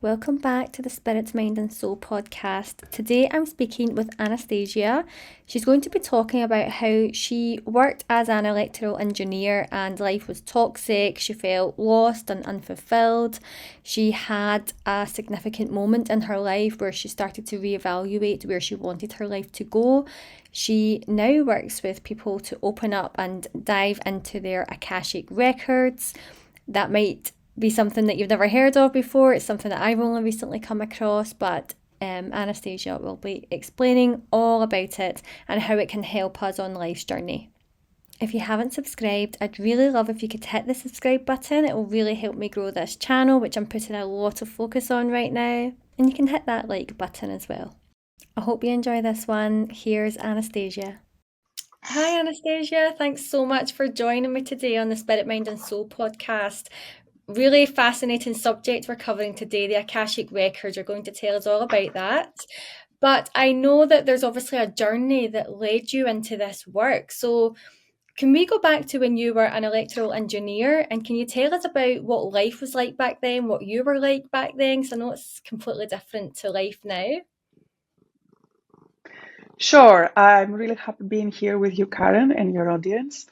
Welcome back to the Spirit, Mind and Soul podcast. Today I'm speaking with Anastasia. She's going to be talking about how she worked as an electrical engineer and life was toxic. She felt lost and unfulfilled. She had a significant moment in her life where she started to reevaluate where she wanted her life to go. She now works with people to open up and dive into their Akashic Records. That might be something that you've never heard of before. It's something that I've only recently come across, but Anastasia will be explaining all about it and how it can help us on life's journey. If you haven't subscribed, I'd really love if you could hit the subscribe button. It will really help me grow this channel, which I'm putting a lot of focus on right now. And you can hit that like button as well. I hope you enjoy this one. Here's Anastasia. Hi, Anastasia. Thanks so much for joining me today on the Spirit, Mind and Soul podcast. Really fascinating subject we're covering today, the Akashic Records. You're going to tell us all about that. But I know that there's obviously a journey that led you into this work. So can we go back to when you were an electrical engineer, and can you tell us about what life was like back then, what you were like back then? Because I know it's completely different to life now. Sure. I'm really happy being here with you, Karen, and your audience.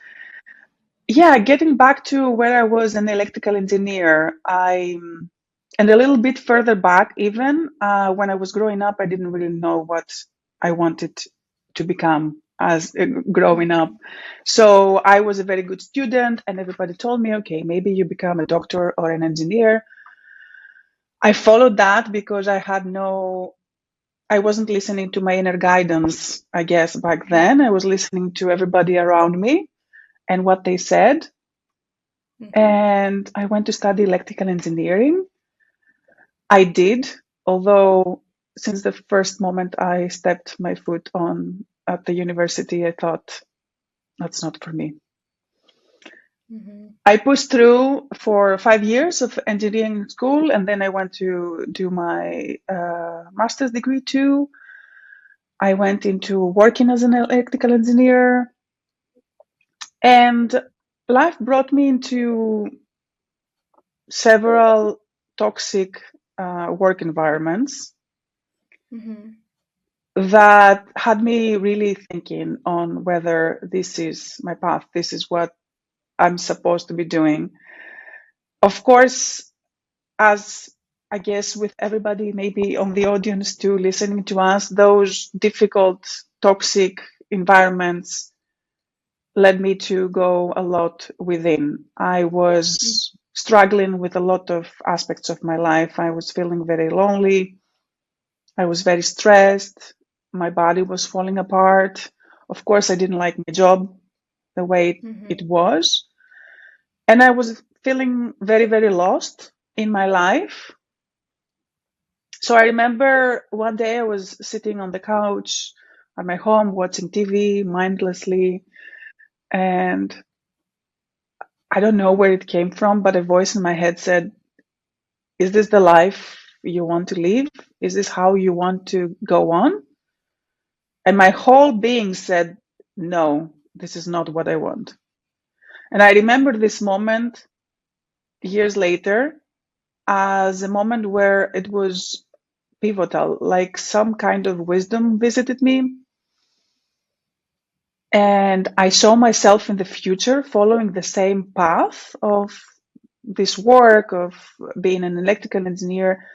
Yeah, getting back to where I was an electrical engineer, and a little bit further back, even when I was growing up, I didn't really know what I wanted to become as growing up. So I was a very good student, and everybody told me, okay, maybe you become a doctor or an engineer. I followed that because I wasn't listening to my inner guidance, I guess, back then. I was listening to everybody around me and what they said. And I went to study electrical engineering. I did, although since the first moment I stepped my foot on at the university, I thought, that's not for me. I pushed through for 5 years of engineering school, and then I went to do my master's degree too. I went into working as an electrical engineer, and life brought me into several toxic work environments that had me really thinking on whether this is my path, this is what I'm supposed to be doing. Of course, as I guess with everybody maybe on the audience too listening to us, those difficult, toxic environments led me to go a lot within. I was struggling with a lot of aspects of my life. I was feeling very lonely. I was very stressed. My body was falling apart. Of course, I didn't like my job the way it was. And I was feeling very, very lost in my life. So I remember one day I was sitting on the couch at my home watching TV mindlessly, and I don't know where it came from, but a voice in my head said, is this the life you want to live? Is this how you want to go on? And my whole being said, no, this is not what I want. And I remember this moment years later as a moment where it was pivotal, like some kind of wisdom visited me. And I saw myself in the future following the same path of this work, of being an electrical engineer.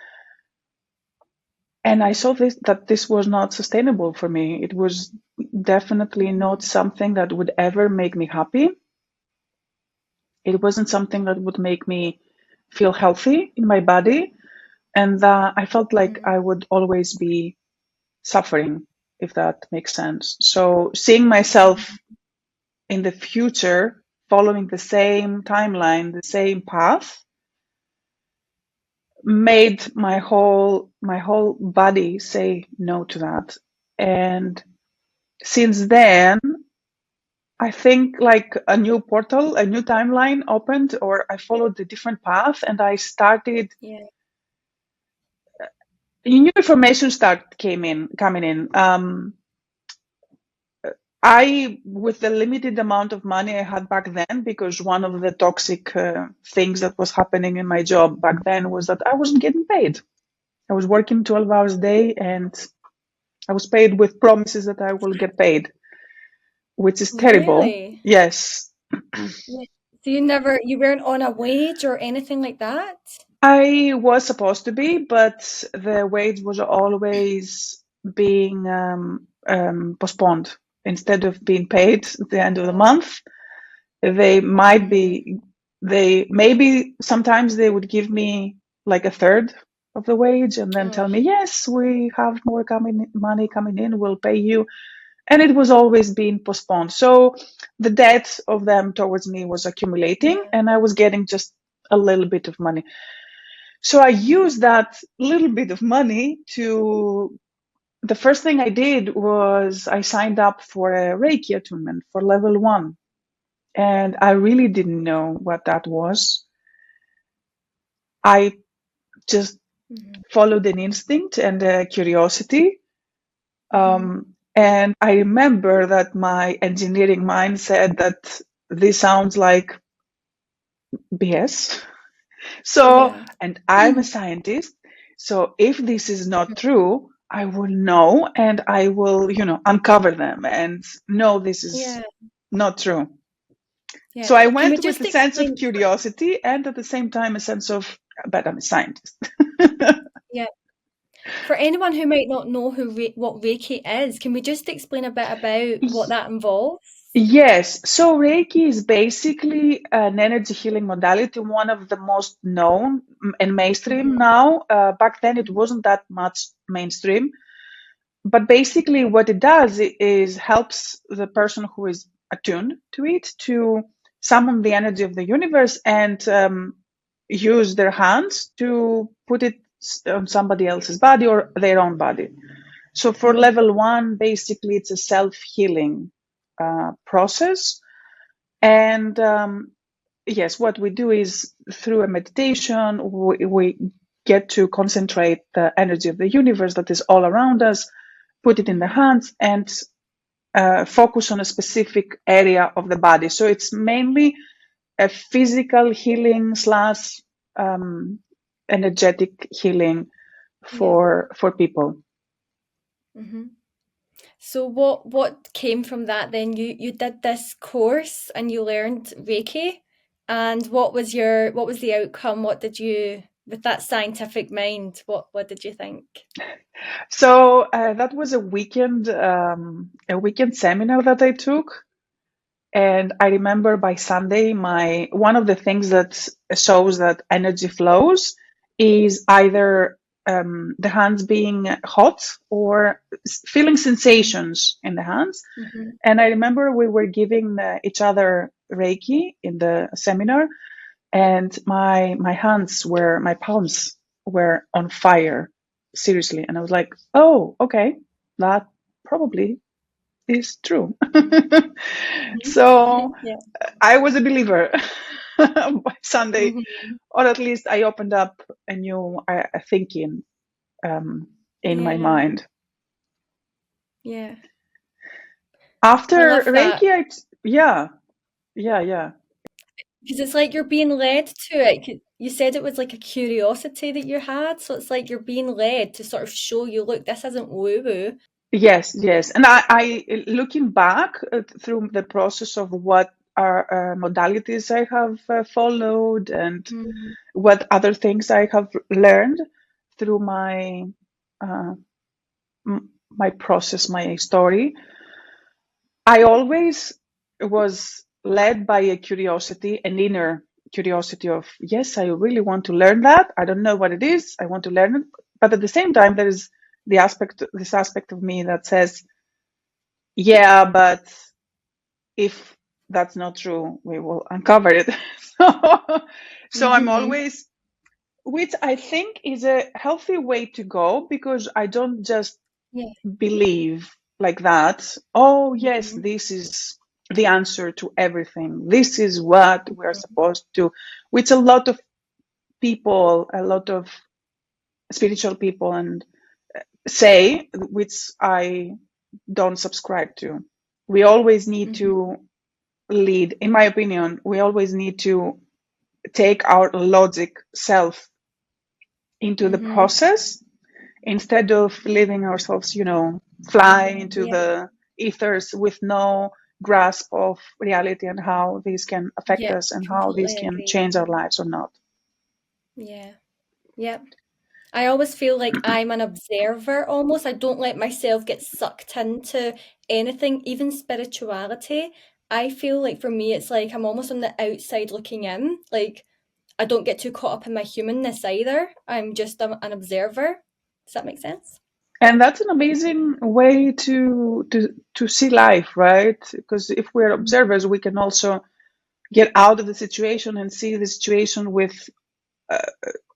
And I saw that this was not sustainable for me. It was definitely not something that would ever make me happy. It wasn't something that would make me feel healthy in my body. And I felt like I would always be suffering, if that makes sense. So seeing myself in the future, following the same timeline, the same path, made my whole body say no to that. And since then, I think like a new portal, a new timeline opened, or I followed a different path, and I started. Yeah. New information coming in. With the limited amount of money I had back then, because one of the toxic things that was happening in my job back then was that I wasn't getting paid. I was working 12 hours a day, and I was paid with promises that I will get paid, which is terrible. Really? Yes. Yeah. So you weren't on a wage or anything like that? I was supposed to be, but the wage was always being postponed. Instead of being paid at the end of the month, they might Mm-hmm. be, they maybe sometimes they would give me like a third of the wage and then Oh, tell me, yes, we have more money coming in, we'll pay you. And it was always being postponed. So the debt of them towards me was accumulating, yeah. and I was getting just a little bit of money. So I used that little bit of money to, the first thing I did was I signed up for a Reiki attunement for level 1. And I really didn't know what that was. I just Mm-hmm. followed an instinct and a curiosity. Mm-hmm. And I remember that my engineering mind said that this sounds like BS. So, Yeah. and I'm a scientist. So if this is not true, I will know and I will, uncover them and know this is Yeah. not true. Yeah. So I Can we went with just a sense of explain? curiosity and at the same time a sense of, but I'm a scientist. Yeah. For anyone who might not know what Reiki is, can we just explain a bit about what that involves? Yes, so Reiki is basically an energy healing modality, one of the most known and mainstream Mm-hmm. now. Back then, it wasn't that much mainstream. But basically, what it does is helps the person who is attuned to it to summon the energy of the universe and use their hands to put it on somebody else's body or their own body. So for Mm-hmm. level 1, basically, it's a self-healing process. And yes, what we do is through a meditation, we get to concentrate the energy of the universe that is all around us, put it in the Mm-hmm. hands, and focus on a specific area of the body. So it's mainly a physical healing slash um, energetic healing Yeah. for people. Mm-hmm. So what came from that then? You did this course and you learned Reiki, and what was the outcome? What did you, with that scientific mind, what did you think? So that was a weekend seminar that I took. And I remember by Sunday, my one of the things that shows that energy flows is either the hands being hot or feeling sensations in the hands. Mm-hmm. And I remember we were giving each other Reiki in the seminar, and my hands were, my palms were on fire, seriously. And I was like, oh, okay, that probably is true. So Yeah. I was a believer by Sunday, Mm-hmm. or at least I opened up a new thinking in my Yeah. mind. Yeah. I After love that. Reiki, yeah, yeah, yeah. Because it's like you're being led to it. You said it was like a curiosity that you had, so it's like you're being led to sort of show you, look, this isn't woo-woo. Yes, yes. And I looking back through the process of what are modalities I have followed and Mm-hmm. what other things I have learned through uh, my process, my story. I always was led by a curiosity, an inner curiosity of, yes, I really want to learn that. I don't know what it is. I want to learn it. But at the same time, there is this aspect of me that says, yeah, but if that's not true, we will uncover it. So I'm Mm-hmm. always, which I think is a healthy way to go, because I don't just Yeah. believe like that. Oh, yes, Mm-hmm. this is the answer to everything. This is what we're supposed to, which a lot of people, a lot of spiritual people and say, which I don't subscribe to. We always need Mm-hmm. to lead, in my opinion, we always need to take our logic self into the Mm-hmm. process instead of leaving ourselves, fly into Yeah. the ethers with no grasp of reality and how these can affect Yeah. us and how these Completely can agree. change our lives or not. Yeah. Yeah. I always feel like I'm an observer almost. I don't let myself get sucked into anything, even spirituality. I feel like for me, it's like I'm almost on the outside looking in. Like I don't get too caught up in my humanness either. I'm just an observer. Does that make sense? And that's an amazing way to see life, right? Because if we're observers, we can also get out of the situation and see the situation with uh,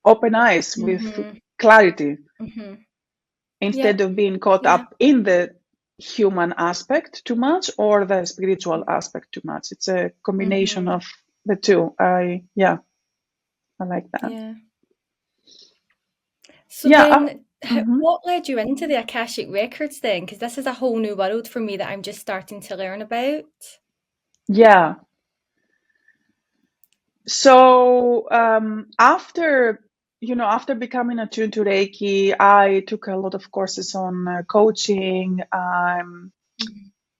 open eyes, with Mm-hmm. clarity, Mm-hmm. instead Yep. of being caught Yeah. up in the human aspect too much or the spiritual aspect too much. It's a combination Mm-hmm. of the two. I like that. Yeah. So Yeah. then, Mhm. what led you into the Akashic Records then? Because this is a whole new world for me that I'm just starting to learn about. Yeah. So after becoming attuned to Reiki, I took a lot of courses on coaching. Mhm.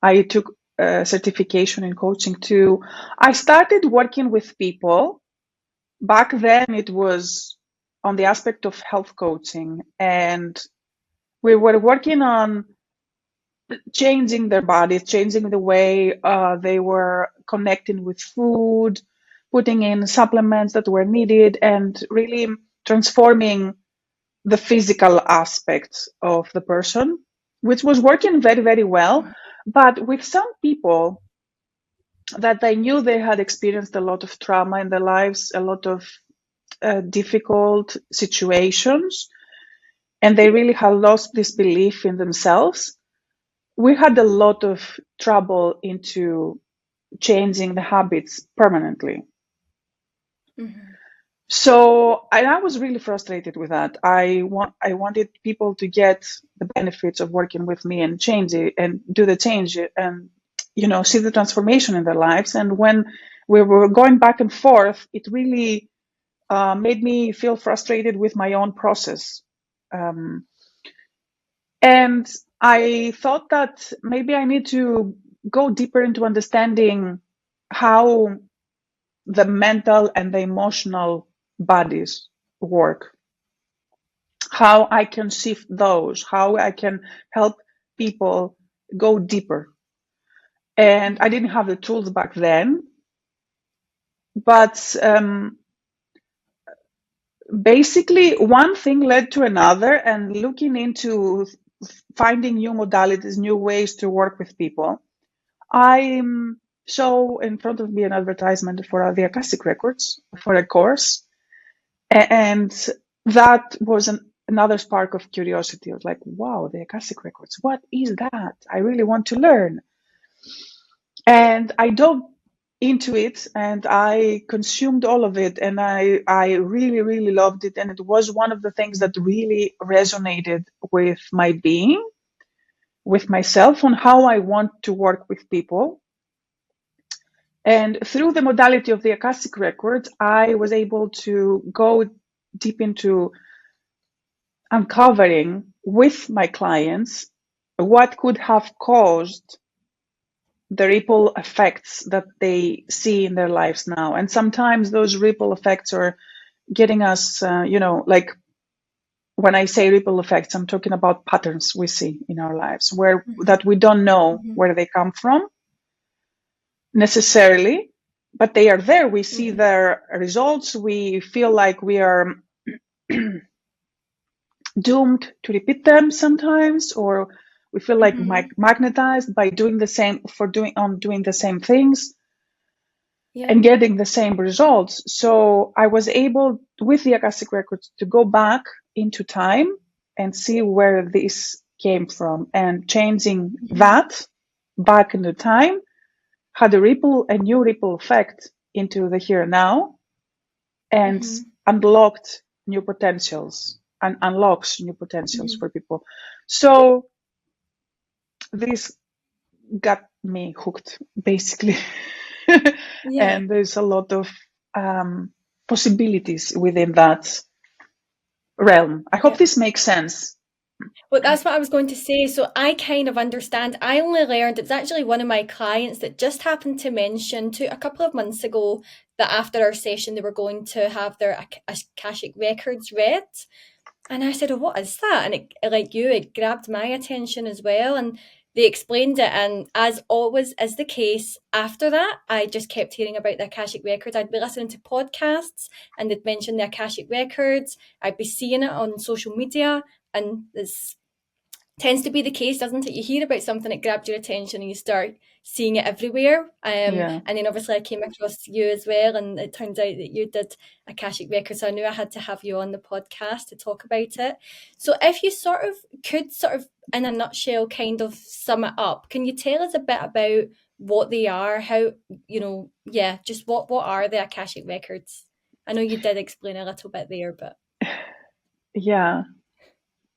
I took a certification in coaching too. I started working with people. Back then, it was on the aspect of health coaching, and we were working on changing their bodies, changing the way they were connecting with food, putting in supplements that were needed, and really transforming the physical aspects of the person, which was working very, very well. But with some people that I knew they had experienced a lot of trauma in their lives, a lot of difficult situations, and they really had lost this belief in themselves. We had a lot of trouble into changing the habits permanently. Mhm. So, and I was really frustrated with that. I wanted people to get the benefits of working with me and change it and do the change and see the transformation in their lives. And when we were going back and forth, it really made me feel frustrated with my own process. Um, and I thought that maybe I need to go deeper into understanding how the mental and the emotional bodies work, how I can shift those, how I can help people go deeper. And I Mhm. didn't have the tools back then, but basically one thing led to another, and looking into finding new modalities, new ways to work with people. I saw in front of me an advertisement for the Akashic Records for a course, and that was another spark of curiosity. I was like, wow, the Akashic Records, what is that? I really want to learn. And I dove into it and I consumed all of it, and I really, really loved it. And it was one of the things that really resonated with my being, with myself, on how I want to work with people. And through the modality of the Akashic Records, I was able to go deep into uncovering with my clients what could have caused the ripple effects that they see in their lives now. And sometimes those ripple effects are getting us, like when I say ripple effects, I'm talking about patterns we see in our lives where Mhm. that we don't know Mhm. where they come from necessarily, but they are there. We see Mhm. their results. We feel like we are doomed to repeat them sometimes, or we feel like Mhm. magnetized by doing the same for doing the same things Yep. and getting the same results. So I was able with the Akashic Records to go back into time and see where this came from, and changing Mhm. that back into time had a new ripple effect into the here and now, and Mhm. unlocked new potentials and unlocks new potentials Mhm. for people. So this got me hooked, basically. Yeah. And there's a lot of possibilities within that realm. I hope Yep. this makes sense. Well, that's what I was going to say. So I kind of understand. I only learned, it's actually one of my clients that just happened to mention to a couple of months ago that after our session they were going to have their Akashic Records read. And I said, "Oh, what is that?" And it, like you, it grabbed my attention as well. And they explained it. And as always is the case, after that, I just kept hearing about the Akashic Records. I'd be listening to podcasts and they'd mention the Akashic Records. I'd be seeing it on social media. And this tends to be the case, doesn't it? You hear about something that grabs your attention and you start seeing it everywhere. Yeah. And then obviously I came across you as well, and it turns out that you did Akashic Records. So I knew I had to have you on the podcast to talk about it. So if you could in a nutshell kind of sum it up, can you tell us a bit about what they are? How, just what are the Akashic Records? I know you did explain a little bit there, but Yeah.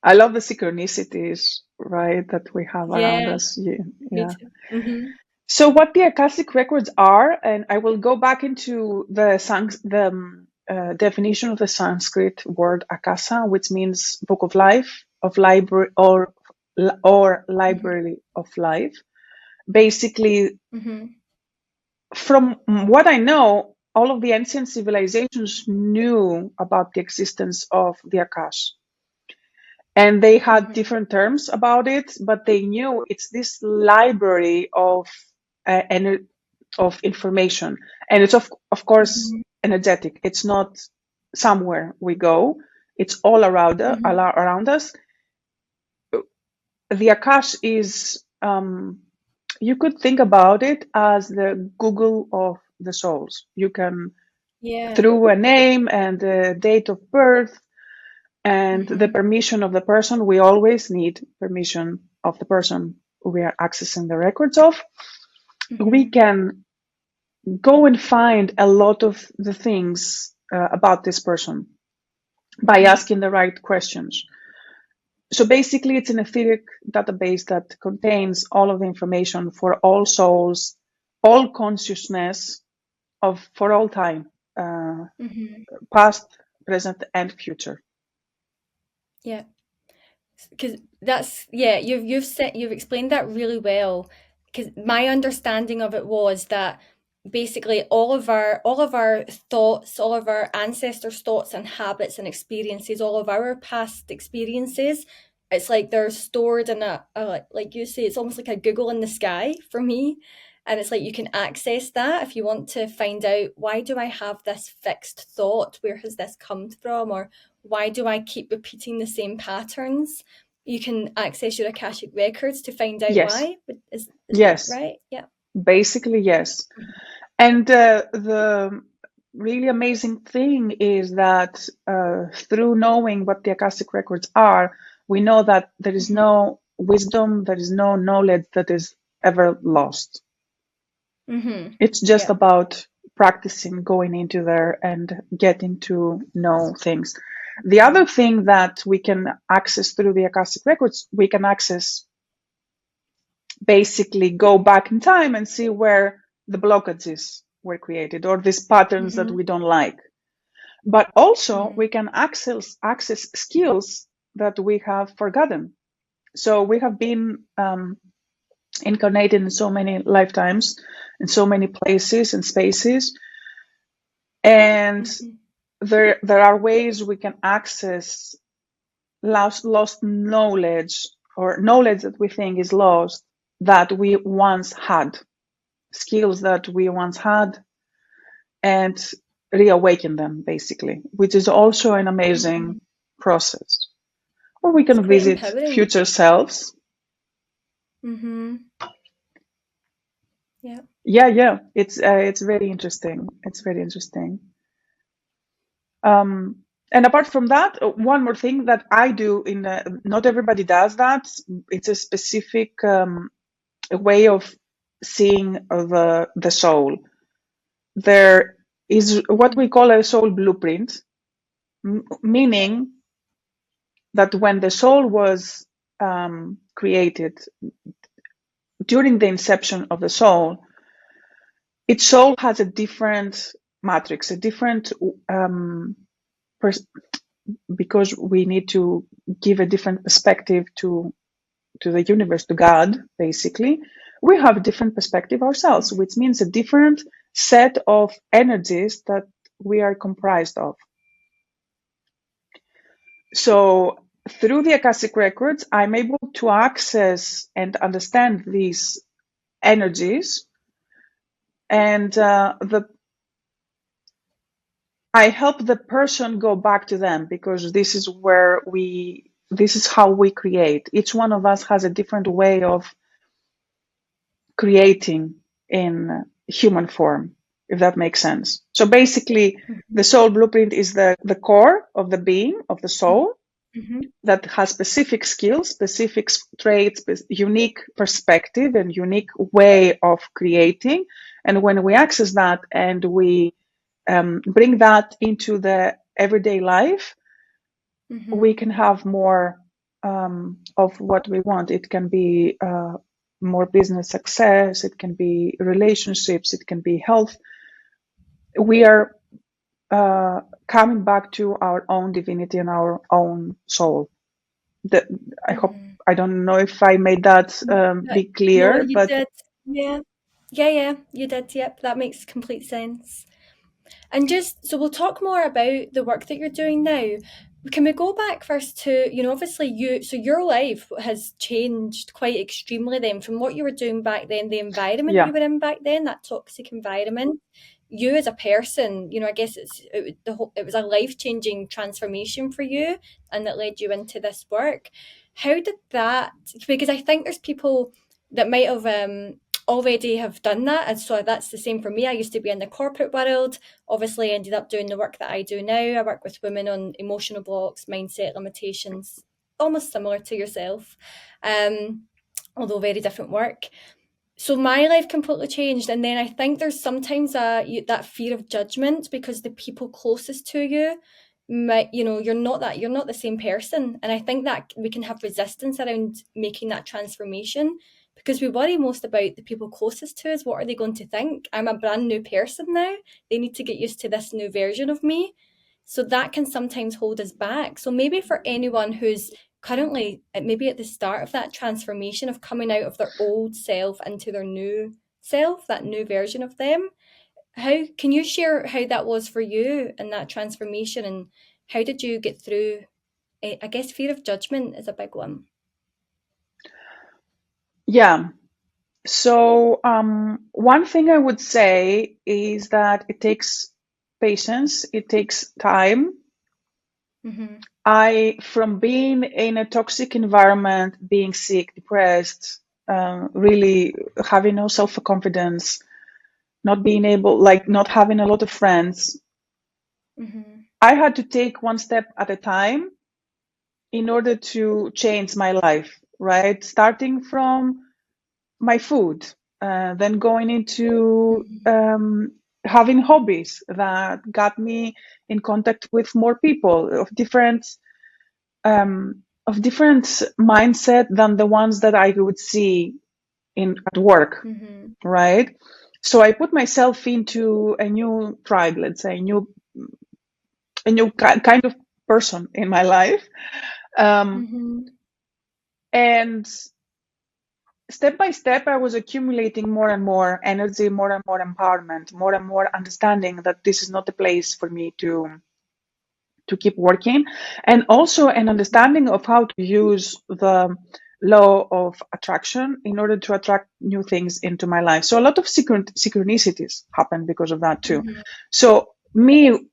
I love the synchronicities, right, that we have around yeah, us. me Yeah. too. Mm-hmm. So what the Akashic records are, and I will go back into the definition of the Sanskrit word Akasa, which means book of life, of library, or library of life. Basically, Mm-hmm. from what I know, all of the ancient civilizations knew about the existence of the Akash. And they had Mm-hmm. different terms about it, but they knew it's this library of information, and it's of course Mhm, energetic. It's not somewhere we go; it's all around mhm, around us. The Akash is you could think about it as the Google of the souls. You can, yeah, through a name and a date of birth and the mhm, permission of the person, we always need permission of the person we are accessing the records of. We mhm, can go and find a lot of the things about this person by mhm, asking the right questions. So basically, it's an etheric database that contains all of the information for all souls, all consciousness of for all time, uh, mhm, past, present, and future. yeah. Because that's you've explained that really well. Because my understanding of it was that basically all of our thoughts, all of our ancestors' thoughts and habits and experiences, all of our past experiences, it's like they're stored in like you say, it's almost like a Google in the sky for me. And it's like you can access that if you want to find out, why do I have this fixed thought? Where has this come from? Or why do I keep repeating the same patterns? You can access your Akashic records to find out Yes, why. But is that yes, right? Yeah. basically, yes. And the really amazing thing is that through knowing what the Akashic records are, we know that there is Mm-hmm. no wisdom, there is no knowledge that is ever lost. Mm-hmm. It's just Yeah. about practicing, going into there and getting to know things. The other thing that we can access through the Akashic records, we can access, basically go back in time and see where the blockages were created or these patterns that Mm-hmm. we don't like. But also Mm-hmm. we can access skills that we have forgotten. So we have been incarnated in so many lifetimes, in so many places and spaces, and Mm-hmm. there are ways we can access lost knowledge, or knowledge that we think is lost, that we once had, skills that we once had, and reawaken them, basically, which is also an Mm-hmm. amazing process. Or we It's can quite visit empowering. future selves. Mm-hmm. Yeah. Yeah, it's very interesting. It's very interesting. And apart from that, one more thing that I do not everybody does that. It's a specific way of seeing the soul. There is what Mm-hmm. we call a soul blueprint, meaning that when the soul was created, during the inception of the soul, each soul has a different matrix, a different because we need to give a different perspective to the universe, to God, basically, we have a different perspective ourselves, which means a different set of energies that we are comprised of. So through the Akashic Records, I'm able to access and understand these energies, and I help the person go back to them, because this is how we create. Each one of us has a different way of creating in human form, if that makes sense. So basically, the soul blueprint is the core of the being, of the soul, that has specific skills, specific traits, unique perspective, and unique way of creating. And when we access that and we bring that into the everyday life, we can have more of what we want. It can be more business success, it can be relationships, it can be health. We are coming back to our own divinity and our own soul. I hope, I don't know if I made that be No, clear, you but did. Yeah. Yeah, you did. Yep, that makes complete sense. And just so we'll talk more about the work that you're doing now. Can we go back first to, obviously so your life has changed quite extremely then from what you were doing back then, the environment yeah. you were in back then, that toxic environment. You as a person, I guess it was a life-changing transformation for you, and that led you into this work. How did that, because I think there's people that might have already have done that, and so that's the same for me. I used to be in the corporate world, obviously ended up doing the work that I do now. I work with women on emotional blocks, mindset limitations, almost similar to yourself, although very different work. So my life completely changed, and then I think there's sometimes that fear of judgment, because the people closest to you might, you're not the same person, and I think that we can have resistance around making that transformation, because we worry most about the people closest to us. What are they going to think? I'm a brand new person now. They need to get used to this new version of me. So that can sometimes hold us back. So maybe for anyone who's currently maybe at the start of that transformation of coming out of their old self into their new self, that new version of them, how can you share how that was for you and that transformation, and how did you get through? I guess fear of judgment is a big one. Yeah. So one thing I would say is that it takes patience, it takes time. From being in a toxic environment, being sick, depressed, really having no self-confidence, not being able, like not having a lot of friends, I had to take one step at a time in order to change my life, right? Starting from my food, then going into having hobbies that got me in contact with more people of different mindset than the ones that I would see at work, right? So I put myself into a new tribe, let's say, a new kind of person in my life, and step by step, I was accumulating more and more energy, more and more empowerment, more and more understanding that this is not the place for me to keep working, and also an understanding of how to use the law of attraction in order to attract new things into my life. So a lot of synchronicities happen because of that too. So me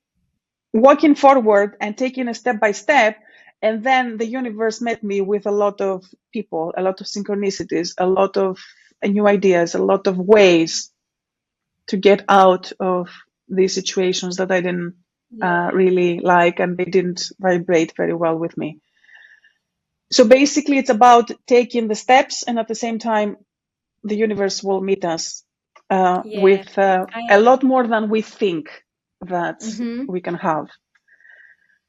walking forward and taking a step by step, and then the universe met me with a lot of people, a lot of synchronicities, a lot of new ideas, a lot of ways to get out of these situations that I didn't really like, and they didn't vibrate very well with me. So basically it's about taking the steps, and at the same time the universe will meet us with a lot more than we think that we can have.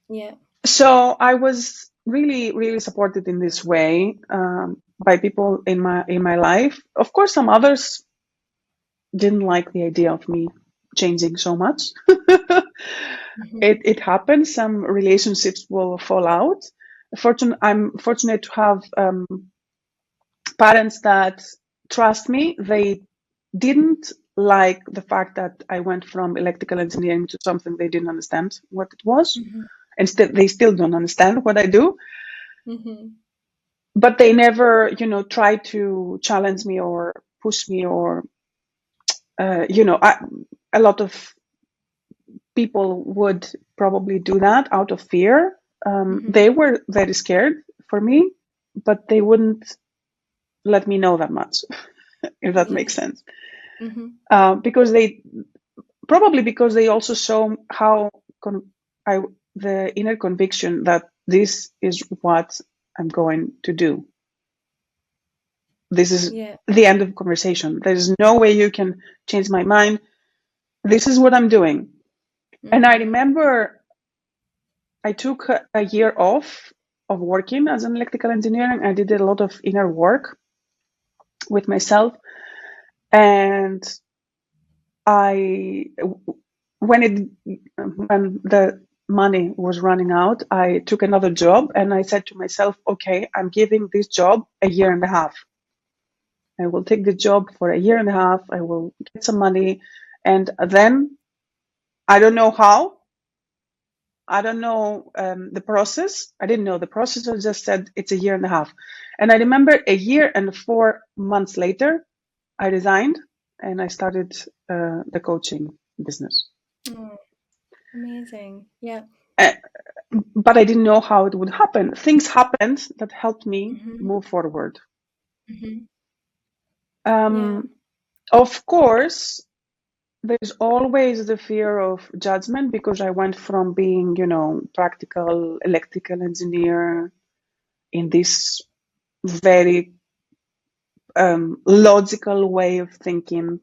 Yeah. So I was really, really supported in this way by people in my life. Of course, some others didn't like the idea of me changing so much. It happens. Some relationships will fall out. I'm fortunate to have parents that trust me. They didn't like the fact that I went from electrical engineering to something they didn't understand what it was. And they still don't understand what I do. But they never, try to challenge me or push me or, a lot of people would probably do that out of fear. They were very scared for me, but they wouldn't let me know that much, if that makes sense. Because they also saw how the inner conviction that this is what I'm going to do. This is the end of conversation. There's no way you can change my mind. This is what I'm doing. And I remember I took a year off of working as an electrical engineer, and I did a lot of inner work with myself. And when the money was running out, I took another job, and I said to myself, okay, I'm giving this job a year and a half. I will take the job for a year and a half. I will get some money. And then I don't know how. I don't know the process. I didn't know the process. I just said it's a year and a half. And I remember a year and 4 months later, I resigned and I started the coaching business. Oh, amazing. Yeah. But I didn't know how it would happen. Things happened that helped me move forward. Of course, there's always the fear of judgment because I went from being, practical electrical engineer in this very logical way of thinking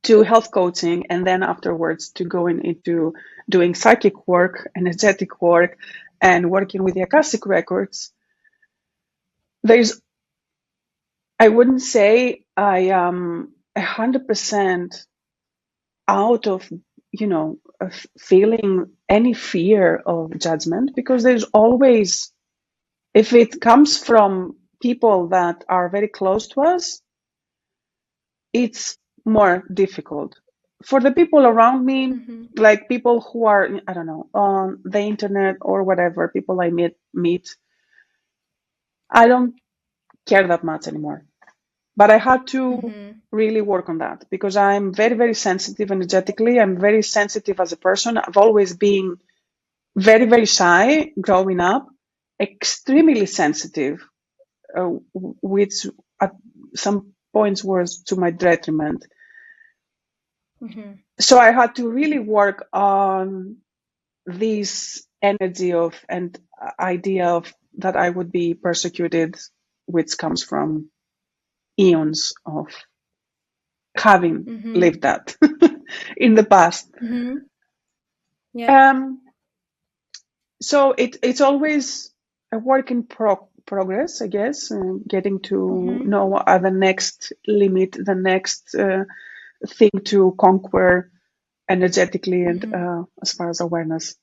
to health coaching, and then afterwards to going into doing psychic work, energetic work, and working with the Akashic Records. I wouldn't say I am 100% out of, feeling any fear of judgment, because there's always, if it comes from people that are very close to us, it's more difficult. For the people around me, like people who are, I don't know, on the internet or whatever, people I meet, I don't care that much anymore. But I had to really work on that because I'm very, very sensitive energetically. I'm very sensitive as a person. I've always been very, very shy growing up, extremely sensitive, which at some points was to my detriment. So I had to really work on this energy of and idea of that I would be persecuted, which comes from eons of having lived that in the past. So it's always a work in progress, I guess, getting to know what are the next limit, the next thing to conquer energetically and as far as awareness.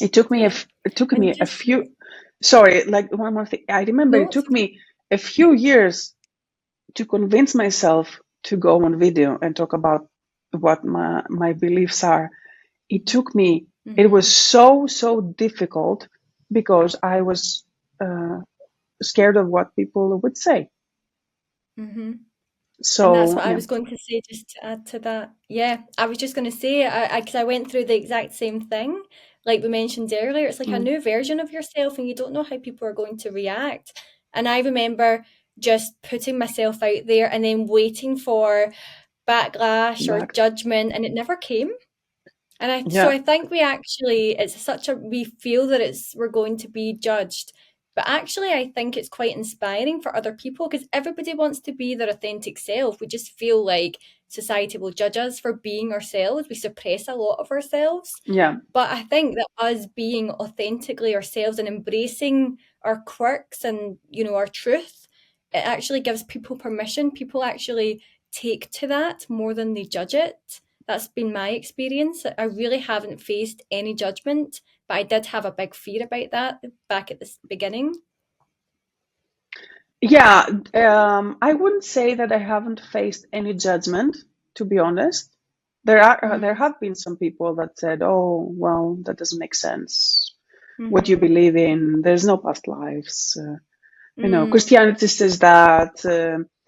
It took me a few. Sorry, like one more thing. I remember it took me a few years to convince myself to go on video and talk about what my beliefs are. It took me. It was so difficult because I was scared of what people would say. So, and that's what I was going to say, just to add to that. Yeah, I was just going to say, because I went through the exact same thing, like we mentioned earlier. It's like a new version of yourself, and you don't know how people are going to react. And I remember just putting myself out there and then waiting for backlash or judgment, and it never came. And so I think we feel that we're going to be judged. But actually, I think it's quite inspiring for other people because everybody wants to be their authentic self. We just feel like society will judge us for being ourselves. We suppress a lot of ourselves. Yeah. But I think that us being authentically ourselves and embracing our quirks and, our truth, it actually gives people permission. People actually take to that more than they judge it. That's been my experience. I really haven't faced any judgment, but I did have a big fear about that back at the beginning. Yeah, I wouldn't say that I haven't faced any judgment, to be honest. There Mm-hmm. have been some people that said, "Oh, well, that doesn't make sense. What you Mm-hmm. believe in, there's no past lives. Mm. Christianity says that,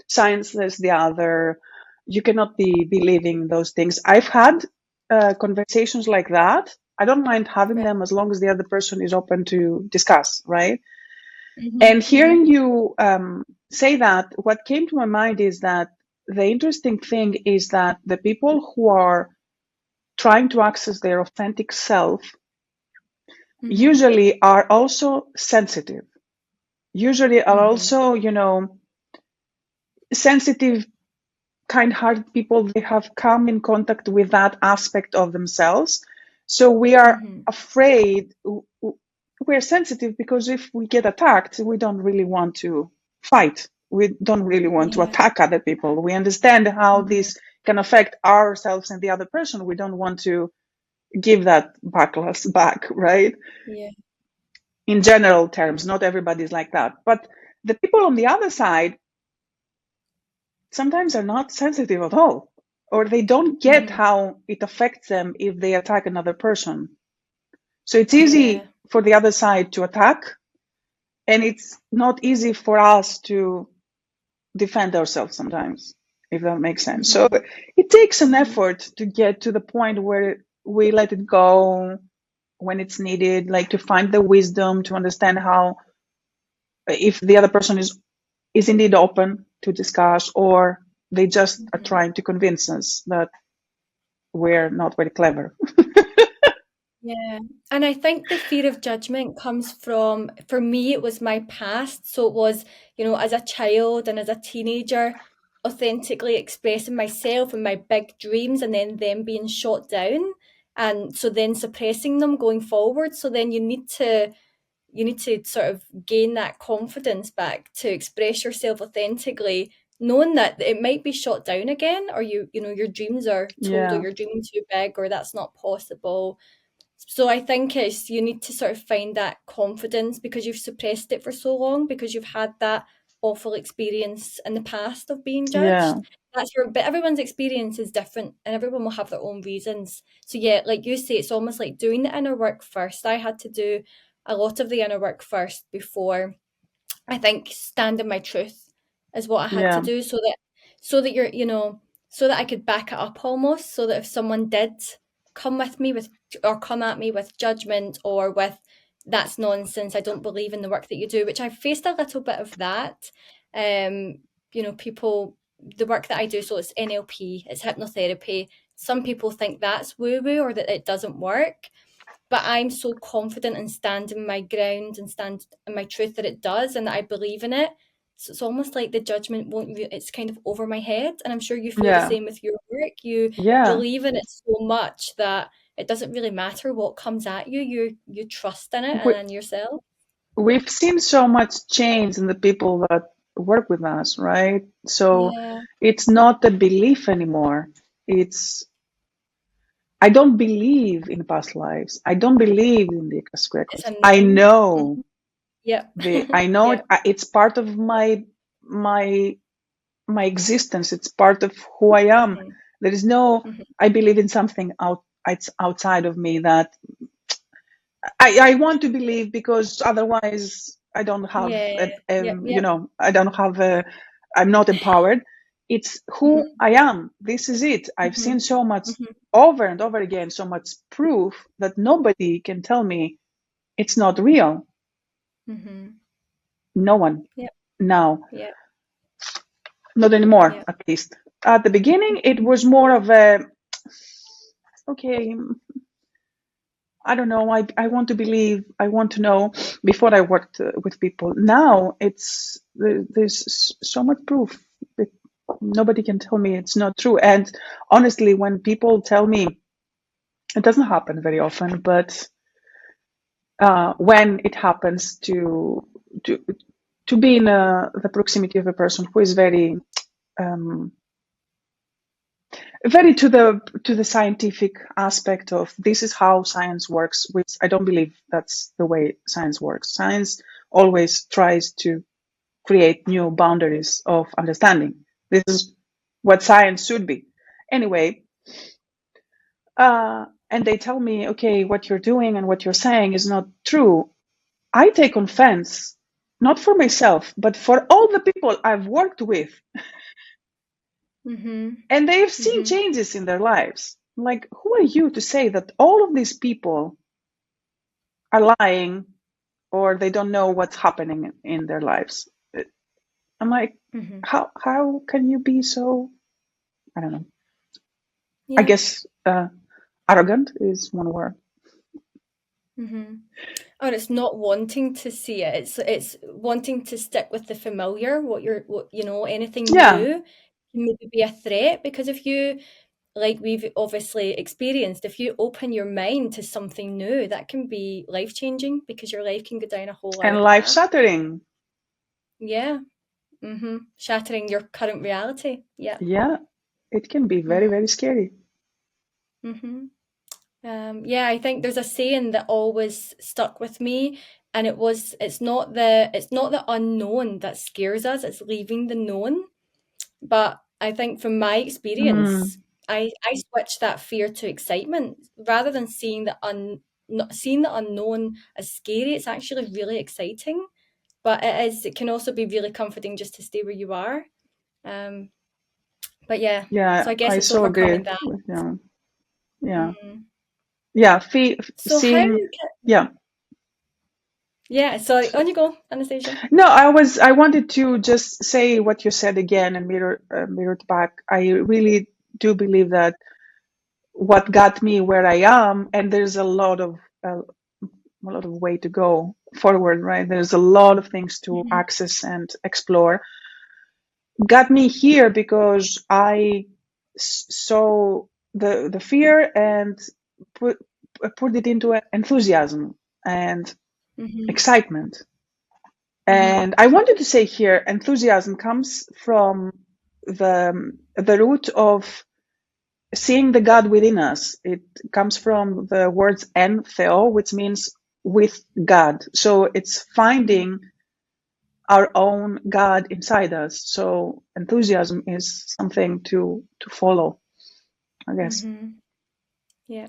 science says the other. You cannot be believing those things." I've had conversations like that. I don't mind having Right. them as long as the other person is open to discuss, right? And Mm-hmm. Mm-hmm. hearing you say that, what came to my mind is that the interesting thing is that the people who are trying to access their authentic self Mm-hmm. usually are also sensitive, usually are Mm-hmm. also, sensitive, kind-hearted people. They have come in contact with that aspect of themselves. So we are Mm-hmm. afraid, we're sensitive because if we get attacked, we don't really want to fight. We don't really want to Yeah. attack other people. We understand how Mm-hmm. this can affect ourselves and the other person. We don't want to give that backlash back, right? Yeah. In general terms, not everybody's like that. But the people on the other side sometimes are not sensitive at all, or they don't get Mm-hmm. how it affects them if they attack another person. So it's Yeah. easy for the other side to attack, and it's not easy for us to defend ourselves sometimes, if that makes sense. So Mm-hmm. it takes an Mm-hmm. effort to get to the point where we let it go when it's needed, like to find the wisdom to understand how, if the other person is indeed open to discuss, or they just are Mm-hmm. trying to convince us that we're not very clever. Yeah. And I think the fear of judgment comes from, for me, it was my past. So it was, as a child and as a teenager, authentically expressing myself and my big dreams and then them being shot down. And so then suppressing them going forward. So then you need to sort of gain that confidence back to express yourself authentically, knowing that it might be shot down again, or your dreams are told, or Yeah, you're dreaming too big, or that's not possible. So I think it's you need to sort of find that confidence because you've suppressed it for so long, because you've had that awful experience in the past of being yeah, judged. But everyone's experience is different and everyone will have their own reasons. So yeah, like you say, it's almost like doing the inner work first. I had to do a lot of the inner work first before, I think, standing my truth is what I had to yeah, do, so that so that I could back it up almost, so that if someone did come with me with or come at me with judgment or with that's nonsense, I don't believe in the work that you do, which I've faced a little bit of that. Um, people, the work that I do, so it's NLP, it's hypnotherapy. Some people think that's woo-woo or that it doesn't work, but I'm so confident in standing my ground and stand in my truth that it does and that I believe in it. So it's almost like the judgment won't it's kind of over my head, and I'm sure you feel the yeah, same with your work. You yeah. believe in it so much that it doesn't really matter what comes at you. You trust in it We, and in yourself. we've seen so much change in the people that work with us, right? So Yeah. it's not a belief anymore. It's, I don't believe in past lives. I don't believe in the Akashic It's Records. a knowing. Mhm. Yep. I know it. Yep. It's part of my my existence. It's part of who I am. Hmm. There is no, Hmm. I believe in something it's outside of me that I want to believe, because otherwise I don't have, Yeah. Yep. Yep. I don't have I'm not empowered. It's who Hmm. I am. This is it. I've Hmm. seen so much Hmm. over and over again, so much proof that nobody can tell me it's not real. Hmm. No one Yep. now, Yep. not anymore, Yep. at least. At the beginning, it Mhm. was more of a, okay, I don't know. I want to believe. I want to know. Before I worked with people. Now there's so much proof. That nobody can tell me it's not true. And honestly, when people tell me, it doesn't happen very often, but when it happens to to be in the proximity of a person who is very um, very to the scientific aspect of this is how science works, which I don't believe that's the way science works. Science always tries to create new boundaries of understanding. This is what science should be. Anyway, and they tell me, okay, what you're doing and what you're saying is not true. I take offense, not for myself, but for all the people I've worked with. And they've seen changes in their lives. Like, who are you to say that all of these people are lying or they don't know what's happening in their lives? I'm like, how can you be so, I don't know. Yeah. I guess arrogant is one word. Or it's not wanting to see it. It's wanting to stick with the familiar, what you know, anything new can maybe be a threat, because if you, like we've obviously experienced, if you open your mind to something new, that can be life-changing, because your life can go down a whole other And path. life-shattering. Yeah. Shattering your current reality. Yeah. Yeah. It can be very, very scary. Yeah, I think there's a saying that always stuck with me, and it's not the unknown that scares us, it's leaving the known. But I think from my experience, I switched that fear to excitement. Rather than not seeing the unknown as scary, it's actually really exciting. But it can also be really comforting just to stay where you are. But yeah. Yeah, So I guess I it's so agree overcoming that. with you. Yeah. Mm. Yeah, So how seeing, yeah. Yeah, sorry. On you go, Anastasia. No, I wanted to just say what you said again and mirror it back. I really do believe that what got me where I am, and there's a lot of way to go forward, right? There's a lot of things to access and explore. Got me here because I saw the fear and put it into enthusiasm and excitement. And I wanted to say here, enthusiasm comes from the root of seeing the God within us. It comes from the words en theo, which means with God. So it's finding our own God inside us. So enthusiasm is something to follow, I guess. Yeah.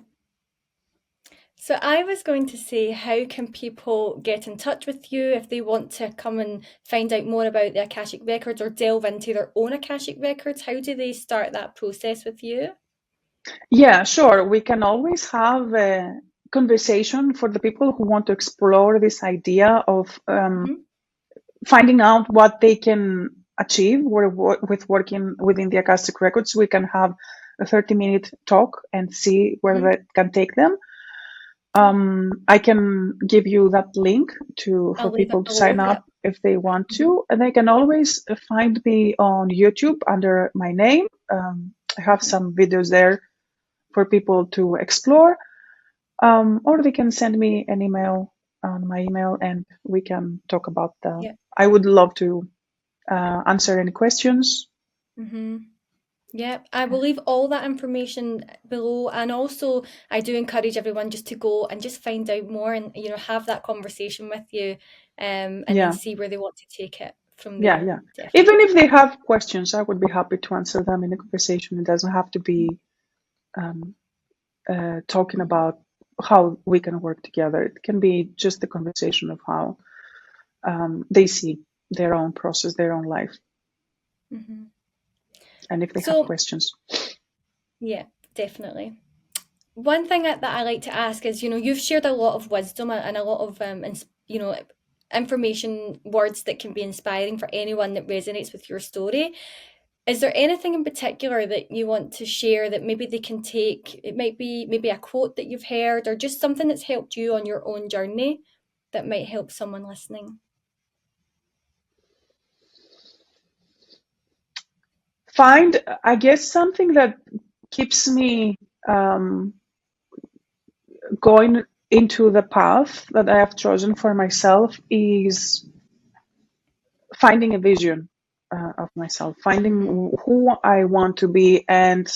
So I was going to say, how can people get in touch with you if they want to come and find out more about the Akashic Records or delve into their own Akashic Records? How do they start that process with you? Yeah, sure. We can always have a conversation for the people who want to explore this idea of finding out what they can achieve with working within the Akashic Records. We can have a 30-minute talk and see where that can take them. I can give you that link for people to sign up if they want to, and they can always find me on YouTube under my name. I have some videos there for people to explore, or they can send me an email on my email, and we can talk about that. I would love to answer any questions. Yeah, I will leave all that information below, and also I do encourage everyone just to go and just find out more, and have that conversation with you, and then see where they want to take it from there. Yeah. Definitely. Even if they have questions, I would be happy to answer them in a conversation. It doesn't have to be talking about how we can work together. It can be just a conversation of how they see their own process, their own life, and if they have questions. Yeah, definitely. One thing that I like to ask is, you've shared a lot of wisdom and a lot of information, words that can be inspiring for anyone that resonates with your story. Is there anything in particular that you want to share that maybe they can take? It might be maybe a quote that you've heard, or just something that's helped you on your own journey that might help someone listening. Find, I guess, something that keeps me going into the path that I have chosen for myself is finding a vision of myself, finding who I want to be, and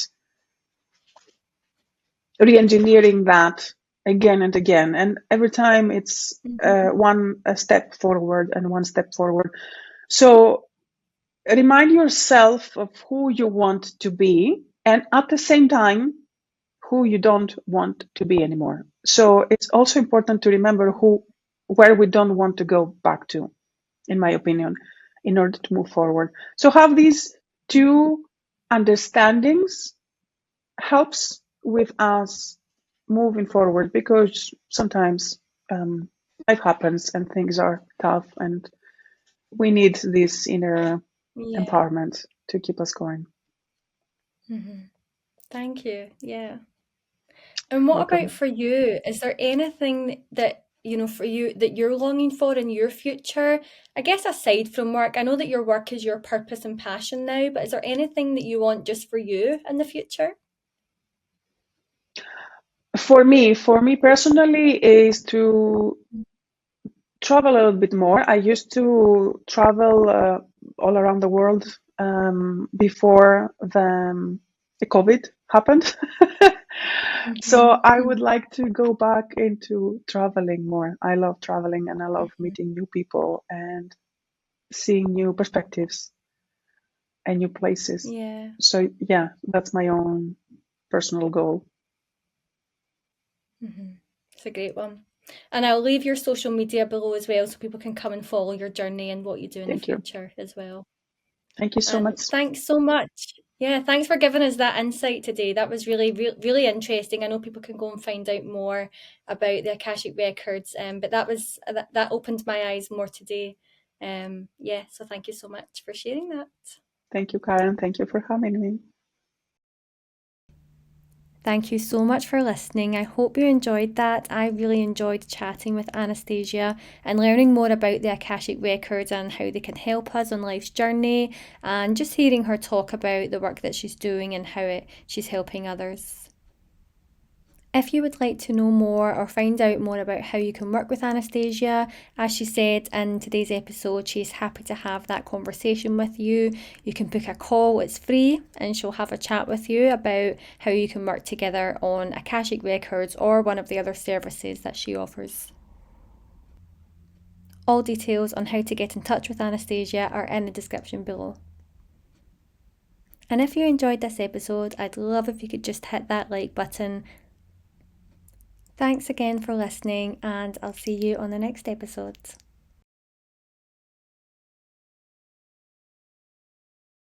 re-engineering that again and again. And every time it's a step forward and one step forward. So remind yourself of who you want to be, and at the same time, who you don't want to be anymore. So it's also important to remember where we don't want to go back to, in my opinion, in order to move forward. So have these two understandings helps with us moving forward, because sometimes life happens and things are tough, and we need this inner empowerment to keep us going. Thank you. Yeah. And what about Welcome. for you? Is there anything that, for you that you're longing for in your future? I guess aside from work, I know that your work is your purpose and passion now, but is there anything that you want just for you in the future? For me personally, is to travel a little bit more. I used to travel all around the world before the COVID happened. So I would like to go back into traveling more. I love traveling, and I love meeting new people and seeing new perspectives and new places. Yeah. So yeah, that's my own personal goal. It's a great one. And I'll leave your social media below as well so people can come and follow your journey and what you do in the Thank you. future as well. Thank you so And much. thanks so much. Yeah, thanks for giving us that insight today. That was really, really interesting. I know people can go and find out more about the Akashic Records, but that opened my eyes more today. Yeah, so thank you so much for sharing that. Thank you, Karen. Thank you for having me. Thank you so much for listening. I hope you enjoyed that. I really enjoyed chatting with Anastasia and learning more about the Akashic Records and how they can help us on life's journey, and just hearing her talk about the work that she's doing and how she's helping others. If you would like to know more or find out more about how you can work with Anastasia, as she said in today's episode, she's happy to have that conversation with you. You can book a call, it's free, and she'll have a chat with you about how you can work together on Akashic Records or one of the other services that she offers. All details on how to get in touch with Anastasia are in the description below. And if you enjoyed this episode, I'd love if you could just hit that like button. Thanks again for listening, and I'll see you on the next episode.